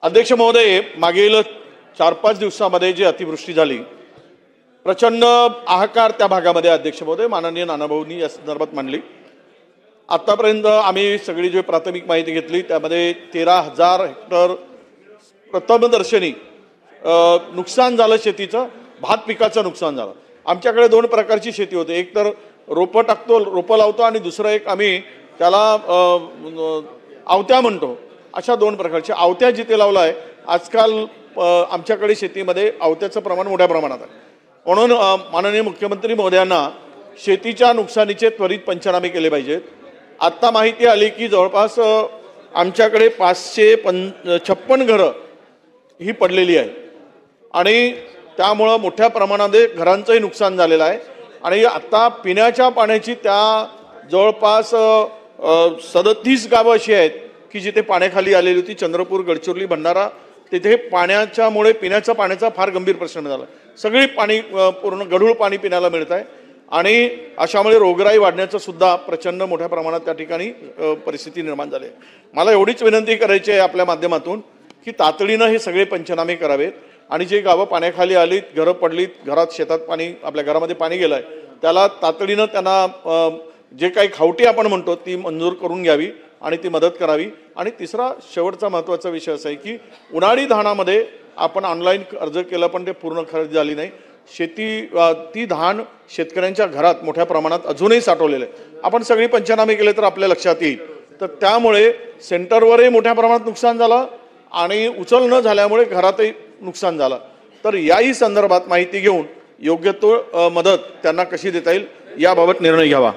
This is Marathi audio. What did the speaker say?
अध्यक्ष महोदय, मागील 4-5 दिवसांमध्ये जी अतिवृष्टी झाली, प्रचंड हाहाकार त्या भागामध्ये अध्यक्ष महोदय माननीय नानाभाऊंनी या संदर्भात मांडली। आतापर्यंत आम्ही सगळी जी प्राथमिक माहिती घेतली त्यामध्ये 13,000 हेक्टर प्रथमदर्शनी नुकसान झालं, शेतीचं भात पिकाचं नुकसान झालं। आमच्याकडे दोन प्रकारची शेती होते, एक तर रोपं टाकतो, रोपं लावतो, आणि दुसरं एक आम्ही त्याला आवत्या म्हणतो। अशा दोन प्रकारच्या आवत्या जिथे लावला आहे, आजकाल आमच्याकडे शेतीमध्ये आवत्याचं प्रमाण मोठ्या प्रमाणात आहे। म्हणून माननीय मुख्यमंत्री महोदयांना शेतीच्या नुकसानीचे त्वरित पंचनामे केले पाहिजेत। आता माहिती आली की जवळपास आमच्याकडे 556 घरं ही पडलेली आहे, आणि त्यामुळे मोठ्या प्रमाणामध्ये घरांचंही नुकसान झालेलं आहे। आणि आता पिण्याच्या पाण्याची त्या जवळपास 37 गावं अशी आहेत की जिथे पाण्याखाली आलेली होती। चंद्रपूर, गडचिरोली, भंडारा, तिथे पाण्याच्यामुळे पिण्याच्या पाण्याचा फार गंभीर प्रश्न झाला। सगळी पाणी पूर्ण गढूळ पाणी पिण्याला मिळत आहे, आणि अशामुळे रोगराई वाढण्याचं सुद्धा प्रचंड मोठ्या प्रमाणात त्या ठिकाणी परिस्थिती निर्माण झाली आहे। मला एवढीच विनंती करायची आहे आपल्या माध्यमातून की तातडीनं हे सगळे पंचनामे करावेत, आणि जे गावं पाण्याखाली आलीत, घरं पडलीत, घरात शेतात पाणी, आपल्या घरामध्ये पाणी गेलं आहे, त्याला तातडीनं त्यांना जे काही खावटी आपण म्हणतो ती मंजूर करून घ्यावी आणि ती मदत करावी। आणि तिसरा शेवटचा महत्त्वाचा विषय असा आहे की उन्हाळी धानामध्ये आपण ऑनलाईन अर्ज केला, पण ते पूर्ण खरेदी झाली नाही। ती धान शेतकऱ्यांच्या घरात मोठ्या प्रमाणात अजूनही साठवलेलं आहे। आपण सगळी पंचनामे केले तर आपल्या लक्षात येईल। तर त्यामुळे सेंटरवरही मोठ्या प्रमाणात नुकसान झालं, आणि उचल न झाल्यामुळे घरातही नुकसान झालं। तर याही संदर्भात माहिती घेऊन योग्य तो मदत त्यांना कशी देता येईल याबाबत निर्णय घ्यावा।